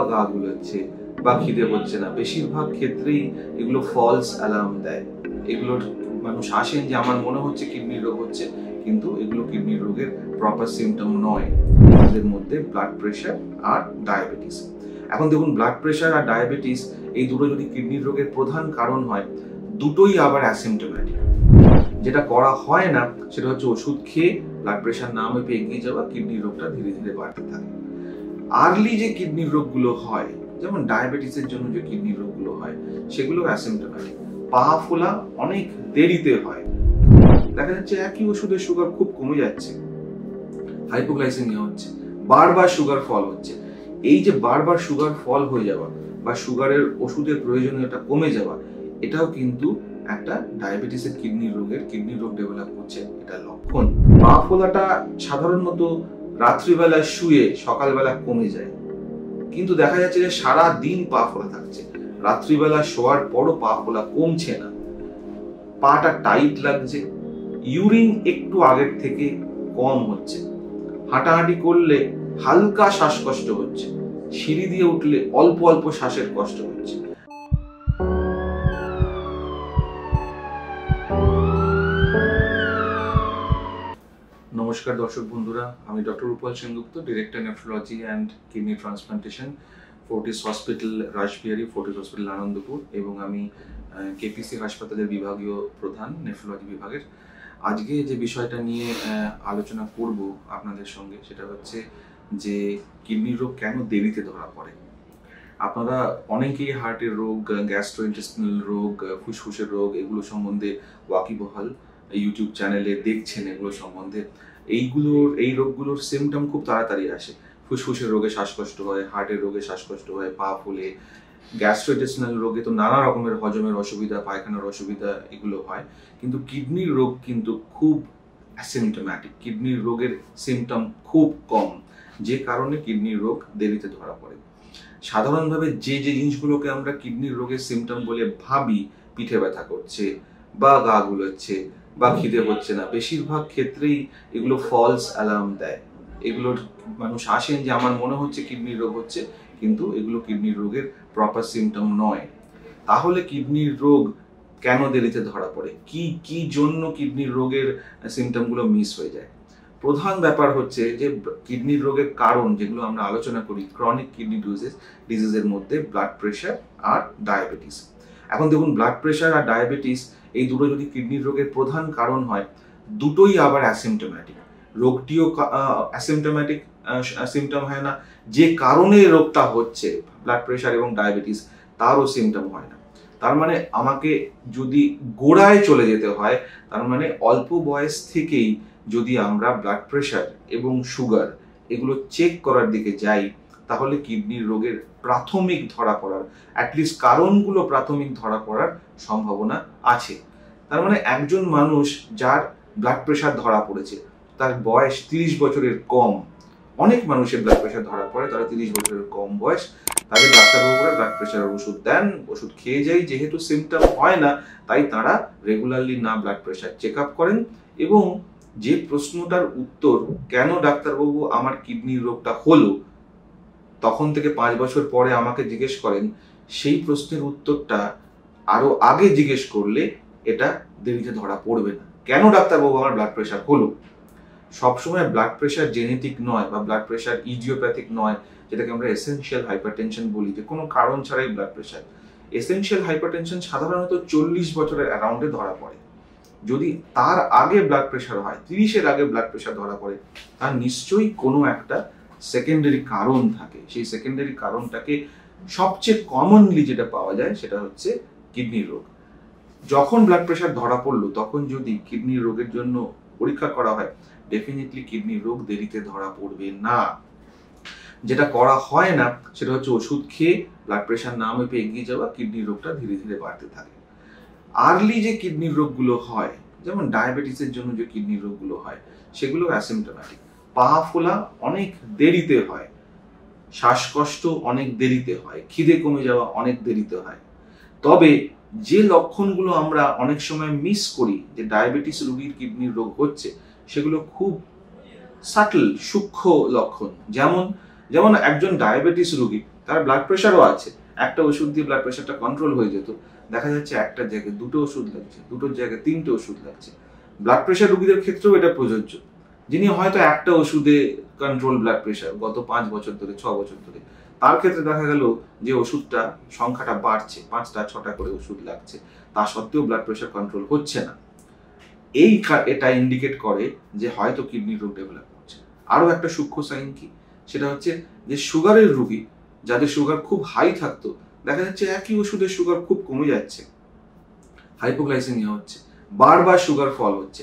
গা গুলোচ্ছে বা খিদে হচ্ছে না, বেশিরভাগ ক্ষেত্রেই এগুলো ফলস অ্যালার্ম দেয়। এগুলোর মানুষ আসেন যে আমার মনে হচ্ছে কিডনির রোগ হচ্ছে, কিন্তু এগুলো কিডনির রোগের প্রপার সিমটম নয়। এদের মধ্যে ব্লাড প্রেশার আর ডায়াবেটিস। এখন দেখুন, ব্লাড প্রেশার আর ডায়াবেটিস এই দুটো যদি কিডনির রোগের প্রধান কারণ হয়, দুটোই আবার অ্যাসিমটোম্যাটিক। যেটা করা হয় না সেটা হচ্ছে ওষুধ খেয়ে ব্লাড প্রেশার না মেপে এগিয়ে যাওয়া, কিডনির রোগটা ধীরে ধীরে বাড়তে থাকে। আর্লি যে কিডনির রোগগুলো হয়, যেমন ডায়াবেটিসের জন্য যে কিডনির রোগগুলো হয়, সেগুলো অ্যাসিমটোম্যাটিক। পা ফোলা অনেক দেরিতে হয়। দেখা যাচ্ছে একই ওষুধের সুগার খুব কমে যাচ্ছে, হাইপোগ্লাইসেমিয়া হচ্ছে, বারবার সুগার ফল হচ্ছে। এই যে বারবার সুগার ফল হয়ে যাওয়া বা সুগারের ওষুধের প্রয়োজনীয়তা কমে যাওয়া, এটাও কিন্তু একটা ডায়াবেটিসের কিডনি রোগ ডেভেলপ করছে, এটা লক্ষণ। পা ফোলাটা সাধারণত রাত্রিবেলা শুয়ে সকালবেলা কমে যায়, কিন্তু দেখা যাচ্ছে যে সারা দিন পা ফোলা থাকছে, রাত্রিবেলা শোয়ার পরও পা ফোলা কমছে না, পাটা টাইট লাগছে, ইউরিন একটু আগের থেকে কম হচ্ছে, হাঁটাহাঁটি করলে হালকা শ্বাসকষ্ট হচ্ছে, সিঁড়ি দিয়ে উঠলে অল্প অল্প শ্বাসের কষ্ট হচ্ছে। নমস্কার দর্শক বন্ধুরা, আমি doctor Rupal Sengupta, director nephrology and kidney transplantation, Fortis hospital Rashbehari, Fortis hospital Anandapur, এবং আমি কেপিসি হাসপাতালের বিভাগীয় প্রধান নেফ্রোলজি বিভাগের। আজকে যে বিষয়টা নিয়ে আলোচনা করব আপনাদের সঙ্গে, সেটা হচ্ছে যে কিডনির রোগ কেন দেরিতে ধরা পড়ে। আপনারা অনেকেই হার্টের রোগ, গ্যাস্ট্রোইন্টেস্টিনাল রোগ, ফুসফুসের রোগ, এগুলো সম্বন্ধে ওয়াকিবহাল, ইউটিউব চ্যানেলে দেখছেন এগুলো সম্বন্ধে। এই রোগগুলোর সিমটম খুব তাড়াতাড়ি আসে। ফুসফুসের রোগে শ্বাসকষ্ট হয়, হার্টের রোগে শ্বাসকষ্ট হয়, পা ফুলে, গ্যাস্ট্রোইন্টেস্টিনাল রোগে তো নানা রকমের হজমের অসুবিধা, পায়খানার অসুবিধা এগুলো হয়। কিন্তু কিডনির রোগ কিন্তু খুব অ্যাসিমটোম্যাটিক, কিডনির রোগের সিমটম খুব কম, যে কারণে কিডনির রোগ দেরিতে ধরা পড়ে। সাধারণভাবে যে জিনিসগুলোকে আমরা কিডনির রোগের সিমটম বলে ভাবি, পিঠে ব্যথা করছে বা গা গুলোচ্ছে বা খিদে হচ্ছে না, বেশিরভাগ ক্ষেত্রেই এগুলো ফলস অ্যালার্ম দেয়। এগুলোর মানুষ আসেন যে আমার মনে হচ্ছে কিডনির রোগ হচ্ছে, কিন্তু এগুলো কিডনির রোগের প্রপার সিমটম নয়। তাহলে কিডনির রোগ কেন দেরিতে ধরা পড়ে, কি জন্য কিডনির রোগের সিমটমগুলো মিস হয়ে যায়? প্রধান ব্যাপার হচ্ছে যে কিডনির রোগের কারণ যেগুলো আমরা আলোচনা করি, ক্রনিক কিডনি ডিজিজের মধ্যে ব্লাড প্রেশার আর ডায়াবেটিস। এখন দেখুন, ব্লাড প্রেশার আর ডায়াবেটিস এই দুটো যদি কিডনির রোগের প্রধান কারণ হয়, দুটোই আবার অ্যাসিমটোম্যাটিক। রোগটিও অ্যাসিমটোম্যাটিক, সিমটম হয় না। যে কারণে রোগটা হচ্ছে, ব্লাড প্রেশার এবং ডায়াবেটিস, তারও সিমটম হয় না। তার মানে আমাকে যদি গোড়ায় চলে যেতে হয়, তার মানে অল্প বয়স থেকেই যদি আমরা ব্লাড প্রেশার এবং সুগার এগুলো চেক করার দিকে যাই, তাহলে কিডনির রোগের প্রাথমিক ধরা পড়ার, অ্যাটলিস্ট কারণগুলো প্রাথমিক ধরা পড়ার সম্ভাবনা আছে। তার মানে একজন মানুষ যার ব্লাড প্রেশার ধরা পড়েছে, তার বয়স 30 বছরের কম, অনেক মানুষের ব্লাড প্রেশার ধরা পড়ে তারা 30 বছরের কম বয়স, তাদের ডাক্তারবাবুরা ব্লাড প্রেশারের ওষুধ দেন, ওষুধ খেয়ে যাই, যেহেতু সিমটম হয় না তাই তারা রেগুলারলি না ব্লাড প্রেশার চেক আপ করেন, এবং যে প্রশ্নটার উত্তর কেন ডাক্তারবাবু আমার কিডনির রোগটা হলো তখন থেকে 5 বছর পরে আমাকে জিজ্ঞেস করেন, সেই প্রশ্নের উত্তরটা আরো আগে জিজ্ঞেস করলে এটা দেরিতে ধরা পড়বে না। কেন ডাক্তারবাবু আমার ব্লাড প্রেশার হলো? সবসময় ব্লাড প্রেশার জেনেটিক নয় বা ব্লাড প্রেশার ইডিওপ্যাথিক নয়, যেটাকে আমরা এসেনশিয়াল হাইপারটেনশন বলি, যে কোনো কারণ ছাড়াই ব্লাড প্রেশার। এসেনশিয়াল হাইপারটেনশন সাধারণত 40 বছরের অ্যারাউন্ডে ধরা পড়ে। যদি তার আগে ব্লাড প্রেশার হয়, 30-এর আগে ব্লাড প্রেশার ধরা পড়ে, তার নিশ্চয়ই কোনো একটা সেকেন্ডারি কারণ থাকে। সেই সেকেন্ডারি কারণটাকে সবচেয়ে কমনলি যেটা পাওয়া যায় সেটা হচ্ছে কিডনির রোগ। যখন ব্লাড প্রেশার ধরা পড়লো, তখন যদি কিডনির রোগের জন্য পরীক্ষা করা হয়, ডেফিনেটলি কিডনির রোগ দেরিতে ধরা পড়বে না। যেটা করা হয় না সেটা হচ্ছে ওষুধ খেয়ে ব্লাড প্রেশার না মেপে এগিয়ে যাওয়া, কিডনির রোগটা ধীরে ধীরে বাড়তে থাকে। আর্লি যে কিডনির রোগগুলো হয়, যেমন ডায়াবেটিসের জন্য যে কিডনির রোগগুলো হয়, সেগুলো অ্যাসিমটোম্যাটিক। পা ফোলা অনেক দেরিতে হয়, শ্বাসকষ্ট অনেক দেরিতে হয়, খিদে কমে যাওয়া অনেক দেরিতে হয়। তবে যে লক্ষণগুলো আমরা অনেক সময় মিস করি, যে ডায়াবেটিস রোগীর কিডনির রোগ হচ্ছে, সেগুলো খুব সাটল, সূক্ষ্ম লক্ষণ। যেমন একজন ডায়াবেটিস রোগী তার ব্লাড প্রেশারও আছে, একটা ওষুধ দিয়ে ব্লাড প্রেশারটা কন্ট্রোল হয়ে যেত, দেখা যাচ্ছে একটা জায়গায় দুটো ওষুধ লাগছে, দুটোর জায়গায় তিনটে ওষুধ লাগছে। ব্লাড প্রেশার রোগীদের ক্ষেত্রেও এটা প্রযোজ্য, যিনি হয়তো একটা ওষুধে কন্ট্রোল ব্লাড প্রেশার গত 5 বছর ধরে 6 বছর ধরে, তার ক্ষেত্রে দেখা গেল যে ওষুধটা সংখ্যাটা বাড়ছে, 5টা 6টা করে ওষুধ লাগছে, তা সত্ত্বেও ব্লাড প্রেশার কন্ট্রোল হচ্ছে না। এটা ইন্ডিকেট করে যে হয়তো কিডনি রোগ ডেভেলপ করছে। আরো একটা সূক্ষ্ম সাইন কি, সেটা হচ্ছে যে সুগারের রোগী, যাদের সুগার খুব হাই থাকতো, দেখা যাচ্ছে একই ওষুধের সুগার খুব কমে যাচ্ছে, হাইপোগ্লাইসেমিয়া হচ্ছে, বারবার সুগার ফল হচ্ছে।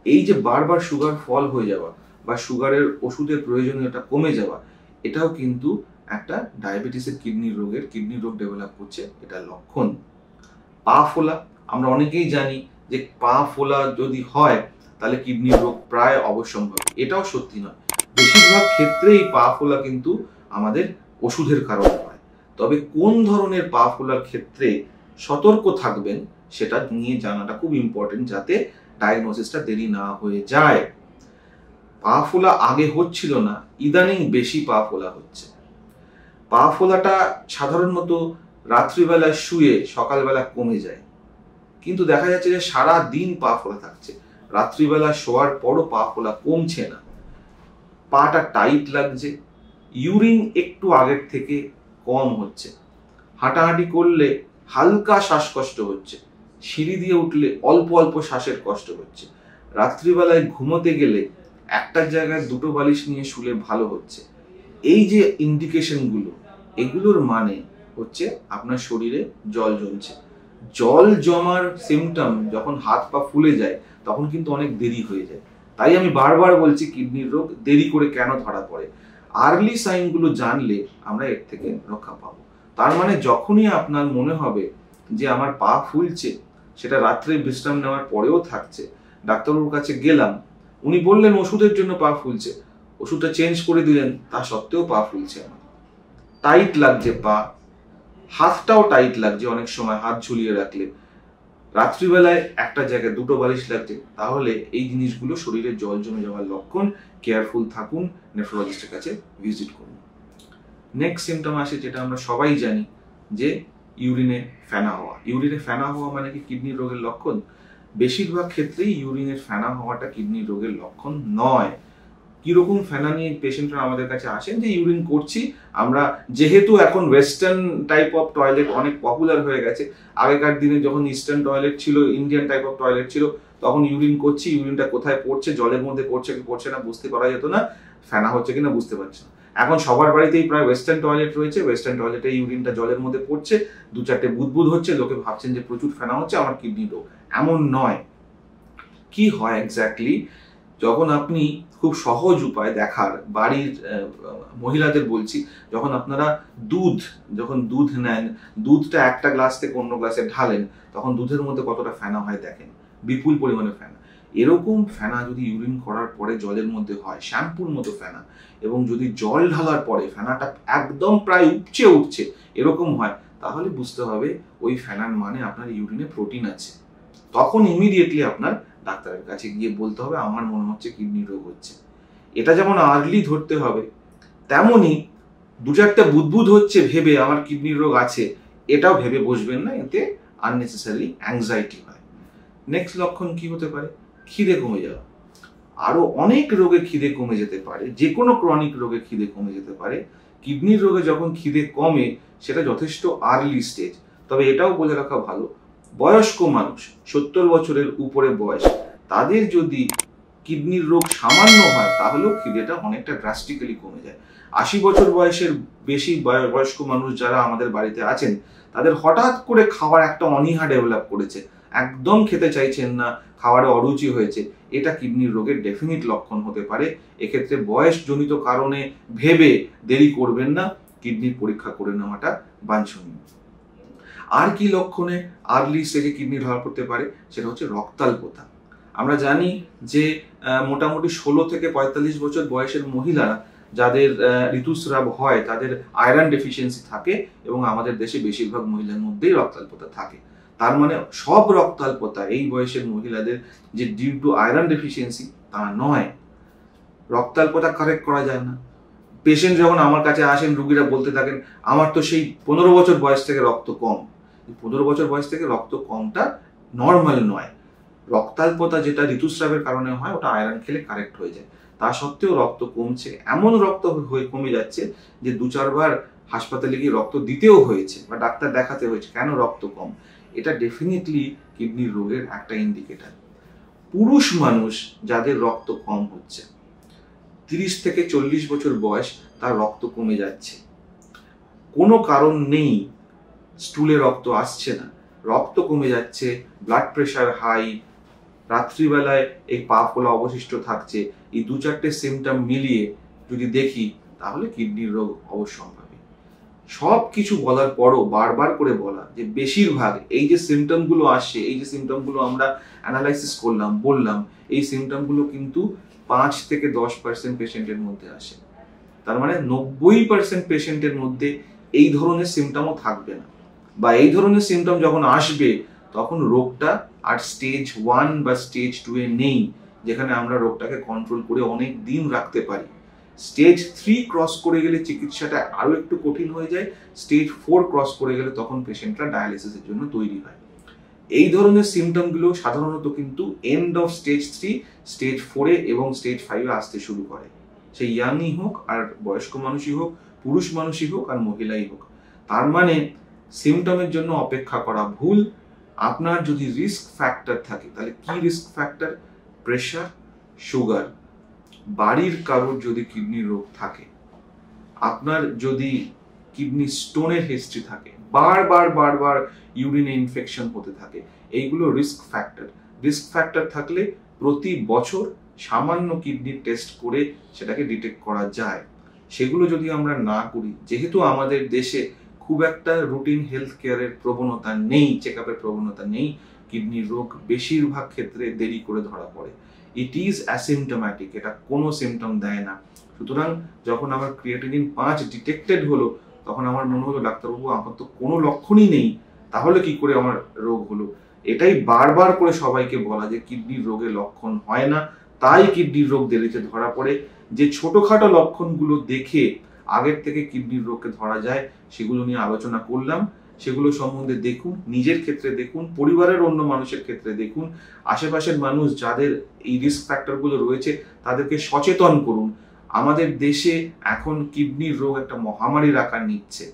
এই যে বারবার সুগার ফল হয়ে যাওয়া বা সুগারের ওষুধের প্রয়োজনীয়তা কমে যাওয়া, এটাও কিন্তু একটা ডায়াবেটিসের কিডনি রোগ ডেভেলপ করছে, এটা লক্ষণ। পা ফোলা, আমরা অনেকেই জানি যে পা ফোলা যদি হয় তাহলে কিডনি রোগ প্রায় অবশ্যম্ভাবী, এটাও সত্যি নয়। বেশিরভাগ ক্ষেত্রেই পা ফোলা কিন্তু আমাদের ওষুধের কারণে হয়। তবে কোন ধরনের পা ফোলার ক্ষেত্রে সতর্ক থাকবেন সেটা নিয়ে জানাটা খুব ইম্পর্টেন্ট, যাতে ডায়াগনোসিসটা দেরি না হয়ে যায়। পা ফোলা আগে হচ্ছিল না, ইদানিং বেশি পা ফোলা হচ্ছে। পা ফোলাটা সাধারণত রাত্রিবেলায় শুয়ে সকালবেলা কমে যায়, কিন্তু দেখা যাচ্ছে যে সারা দিন পা ফোলা থাকছে, রাত্রিবেলা শোয়ার পরও পা ফোলা কমছে না, পাটা টাইট লাগছে, ইউরিন একটু আগের থেকে কম হচ্ছে, হাঁটাহাঁটি করলে হালকা শ্বাসকষ্ট হচ্ছে, সিঁড়ি দিয়ে উঠলে অল্প অল্প শ্বাসের কষ্ট হচ্ছে, রাত্রিবেলায় ঘুমোতে গেলে একটার জায়গায় দুটো বালিশ নিয়ে শুলে ভালো হচ্ছে। এই যে ইন্ডিকেশনগুলো, এগুলোর মানে হচ্ছে আপনার শরীরে জল জমছে। জল জমার সিমটম যখন হাত পা ফুলে যায় তখন কিন্তু অনেক দেরি হয়ে যায়। তাই আমি বারবার বলছি কিডনির রোগ দেরি করে কেন ধরা পড়ে। আর্লি সাইনগুলো জানলে আমরা এর থেকে রক্ষা পাবো। তার মানে যখনই আপনার মনে হবে যে আমার পা ফুলছে, সেটা রাত্রে বিশ্রাম নেওয়ার পরেও থাকছে, ডাক্তারবাবুর কাছে গেলাম, উনি বললেন ওষুধের জন্য পা ফুলছে, ওষুধটা চেঞ্জ করে দিলেন, তা সত্ত্বেও পা ফুলছে আমার, টাইট লাগছে পা, হাতটাও টাইট লাগছে, অনেক সময় হাত ঝুলিয়ে রাখলে, রাত্রিবেলায় একটা জায়গায় দুটো বালিশ লাগছে, তাহলে এই জিনিসগুলো শরীরে জল জমে যাওয়ার লক্ষণ। কেয়ারফুল থাকুন, নেফ্রোলজিস্টের কাছে ভিজিট করুন। নেক্সট সিমটম আসে যেটা আমরা সবাই জানি, যে ইউরিনে ফেনা হওয়া। ইউরিনে ফেনা হওয়া মানে কি কিডনি রোগের লক্ষণ? বেশিরভাগ ক্ষেত্রেই ইউরিনের ফেনা হওয়াটা কিডনি রোগের লক্ষণ নয়। কিরকম ফেনা নিয়ে পেশেন্টরা আমাদের কাছে আসেন, যে ইউরিন করছি আমরা, যেহেতু এখন ওয়েস্টার্ন টাইপ অফ টয়লেট অনেক পপুলার হয়ে গেছে, আগেকার দিনে যখন ইস্টার্ন টয়লেট ছিল, ইন্ডিয়ান টাইপ অফ টয়লেট ছিল, তখন ইউরিন করছি, ইউরিনটা কোথায় পড়ছে, জলের মধ্যে পড়ছে কি পড়ছে না বুঝতে পারা যেত না, ফেনা হচ্ছে কিনা বুঝতে পারছে না। এখন সবার বাড়িতেই প্রায় ওয়েস্টার্ন টয়লেট রয়েছে, ওয়েস্টার্ন টয়লেটে ইউরিনটা জলের মধ্যে পড়ছে, 2-4টে বুদবুদ হচ্ছে, লোকে ভাবছেন যে প্রচুর ফেনা হচ্ছে, আমার কিডনি রোগ। এমন নয়। কি হয় এক্স্যাক্টলি, যখন আপনি খুব সহজ উপায় দেখার, বাড়ির মহিলাদের বলছি, যখন আপনারা যখন দুধ নেন, দুধটা একটা গ্লাস থেকে অন্য গ্লাসে ঢালেন, তখন দুধের মধ্যে কতটা ফেনা হয় দেখেন, বিপুল পরিমাণে ফেনা। এরকম ফেনা যদি ইউরিন করার পরে জলের মধ্যে হয়, শ্যাম্পুর মতো ফেনা, এবং যদি জল ঢালার পরে ফেনাটা একদম প্রায় উপচে উঠছে, এরকম হয়, তাহলে বুঝতে হবে ওই ফেনার মানে আপনার ইউরিনে প্রোটিন আছে। তখন ইমিডিয়েটলি আপনার ডাক্তারের কাছে গিয়ে বলতে হবে আমার মনে হচ্ছে কিডনি রোগ হচ্ছে। এটা যেমন আর্লি ধরতে হবে, তেমনি 2-4টে বুদবুদ হচ্ছে ভেবে আমার কিডনি রোগ আছে, এটাও ভেবে বসবেন না, এতে আননেসেসারি অ্যাংজাইটি হয়। নেক্সট লক্ষণ কি হতে পারে? খিদে কমে যাওয়া। আরো অনেক রোগে খিদে কমে যেতে পারে, যে কোনো ক্রনিক রোগে খিদে কমে যেতে পারে। কিডনির রোগে যখন খিদে কমে, সেটা যথেষ্ট আর্লি স্টেজ। তবে এটাও বলে রাখা ভালো, বয়স্ক মানুষ, 70 বছরের উপরে বয়স, তাদের যদি কিডনির রোগ সামান্য হয়, তাহলেও খিদেটা অনেকটা ড্রাস্টিক্যালি কমে যায়। 80 বছর বয়সের বেশি বয়স্ক মানুষ যারা আমাদের বাড়িতে আছেন, তাদের হঠাৎ করে খাওয়ার একটা অনীহা ডেভেলপ করেছে, একদম খেতে চাইছেন না, খাবারে অরুচি হয়েছে, এটা কিডনির রোগের ডেফিনিট লক্ষণ হতে পারে। এক্ষেত্রে বয়সজনিত কারণে ভেবে দেরি করবেন না, কিডনির পরীক্ষা করে নেওয়াটা বাঞ্ছনীয়। আর কি লক্ষণে আর্লি স্টেজে কিডনি ধরা পড়তে পারে? সেটা হচ্ছে রক্তাল্পতা। আমরা জানি যে মোটামুটি 16 থেকে 45 বছর বয়সের মহিলারা যাদের ঋতুস্রাব হয়, তাদের আয়রন ডেফিসিয়েন্সি থাকে, এবং আমাদের দেশে বেশিরভাগ মহিলার মধ্যেই রক্তাল্পতা থাকে। তার মানে সব রক্তাল্পতা এই বয়সের মহিলাদের যে ডিউ টু আয়রন ডেফিসিয়েন্সি তা নয়। রক্তাল্পতা কারেক্ট করা যায় না, পেশেন্ট যখন আমার কাছে আসেন, রুগীরা বলতে থাকেন আমার তো সেই 15 বছর বয়স থেকে রক্ত কম। 15 বছর বয়স থেকে রক্ত কমটা নর্মাল নয়। রক্তাল্পতা যেটা ঋতুস্রাবের কারণে হয়, ওটা আয়রন খেলে কারেক্ট হয়ে যায়। তা সত্ত্বেও রক্ত কমছে, এমন রক্ত কমে যাচ্ছে যে 2-4 বার হাসপাতালে গিয়ে রক্ত দিতেও হয়েছে বা ডাক্তার দেখাতে হয়েছে কেন রক্ত কম। এটা ডেফিনেটলি কিডনির রোগের একটা ইন্ডিকেটর। পুরুষ মানুষ যাদের রক্ত কম হচ্ছে, 30 থেকে 40 বছর বয়স, তার রক্ত কমে যাচ্ছে, কোনো কারণ নেই, স্টুলে রক্ত আসছে না, রক্ত কমে যাচ্ছে, ব্লাড প্রেশার হাই, রাত্রিবেলায় এই পা ফোলা অবশিষ্ট থাকছে, এই 2-4টে সিমটম মিলিয়ে যদি দেখি তাহলে কিডনির রোগ অবশ্যম্ভাবী। সব কিছু বলার পরও বারবার করে বলা যে বেশিরভাগ এই যে সিমটমগুলো আসছে, এই যে সিমটমগুলো আমরা অ্যানালাইসিস করলাম, বললাম, এই সিমটমগুলো কিন্তু 5 থেকে 10% পেশেন্টের মধ্যে আসে। তার মানে 90% পেশেন্টের মধ্যে এই ধরনের সিমটমও থাকবে না, বা এই ধরনের সিমটম যখন আসবে তখন রোগটা আর স্টেজ 1 বা স্টেজ 2 এ নেই, যেখানে আমরা রোগটাকে কন্ট্রোল করে অনেক দিন রাখতে পারি। স্টেজ 3 ক্রস করে গেলে চিকিৎসাটা আরো একটু কঠিন হয়ে যায়। স্টেজ 4 ক্রস করে গেলে তখন পেশেন্টরা ডায়ালিসিসের জন্য তৈরি হয়। এই ধরনের সিমটমগুলো সাধারণত কিন্তু এন্ড অফ স্টেজ 3, স্টেজ 4 এ এবং স্টেজ 5 এ আসতে শুরু করে। সেই ইয়াংই হোক আর বয়স্ক মানুষই হোক, পুরুষ মানুষই হোক আর মহিলাই হোক। তার মানে সিমটমের জন্য অপেক্ষা করা ভুল। আপনার যদি রিস্ক ফ্যাক্টর থাকে, তাহলে কি রিস্ক ফ্যাক্টর? প্রেশার, সুগার, বাড়ির কারোর যদি কিডনির রোগ থাকে, আপনার যদি কিডনি স্টোনের হিস্ট্রি থাকে, বারবার ইউরিনে ইনফেকশন হতে থাকে, এইগুলো রিস্ক ফ্যাক্টর। রিস্ক ফ্যাক্টর থাকলে প্রতি বছর সামান্য কিডনি টেস্ট করে সেটাকে ডিটেক্ট করা যায়। সেগুলো যদি আমরা না করি, যেহেতু আমাদের দেশে খুব একটা রুটিন হেলথ কেয়ারের প্রবণতা নেই, চেক আপের প্রবণতা নেই, কিডনির রোগ বেশিরভাগ ক্ষেত্রে দেরি করে ধরা পড়ে। ইট ইজ অ্যাসিমটোম্যাটিক, এটা কোনো সিমটম দেয় না। সুতরাং যখন আমার ক্রিয়েটিনিন 5 ডিটেক্টেড হলো, তখন আমার মনে হলো ডাক্তারবাবু আমার তো কোনো লক্ষণই নেই, তাহলে কি করে আমার রোগ হলো? এটাই বারবার করে সবাইকে বলা যে কিডনির রোগের লক্ষণ হয় না, তাই কিডনির রোগ দেরিতে ধরা পড়ে। যে ছোটখাটো লক্ষণগুলো দেখে আগের থেকে কিডনির রোগকে ধরা যায়, সেগুলো নিয়ে আলোচনা করলাম। সেগুলো সম্বন্ধে দেখুন, নিজের ক্ষেত্রে দেখুন, পরিবারের অন্য মানুষের ক্ষেত্রে দেখুন, আশেপাশের মানুষ যাদের এই রিস্ক ফ্যাক্টরগুলো রয়েছে তাদেরকে সচেতন করুন। আমাদের দেশে এখন কিডনির রোগ একটা মহামারীর আকার নিচ্ছে।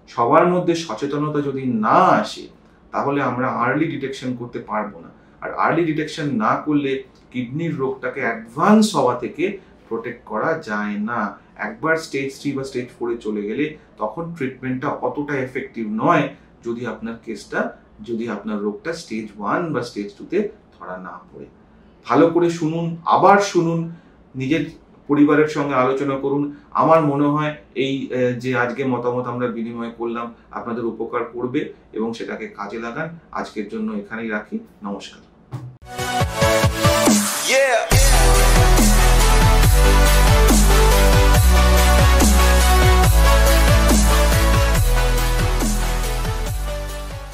সবার মধ্যে সচেতনতা যদি না আসে, তাহলে আমরা আর্লি ডিটেকশন করতে পারবো না। আর আর্লি ডিটেকশন না করলে কিডনির রোগটাকে অ্যাডভান্স হওয়া থেকে প্রোটেক্ট করা যায় না। একবার স্টেজ 3 বা স্টেজ 4 এ চলে গেলে তখন ট্রিটমেন্টটা অতটা এফেক্টিভ নয়, যদি আপনার রোগটা স্টেজ 1 বা স্টেজ 2 তে ধরা না পড়ে। ভালো করে শুনুন, আবার শুনুন, নিজের পরিবারের সঙ্গে আলোচনা করুন। আমার মনে হয় এই যে আজকে মতামত আমরা বিনিময় করলাম আপনাদের উপকার করবে এবং সেটাকে কাজে লাগান। আজকের জন্য এখানেই রাখি। নমস্কার।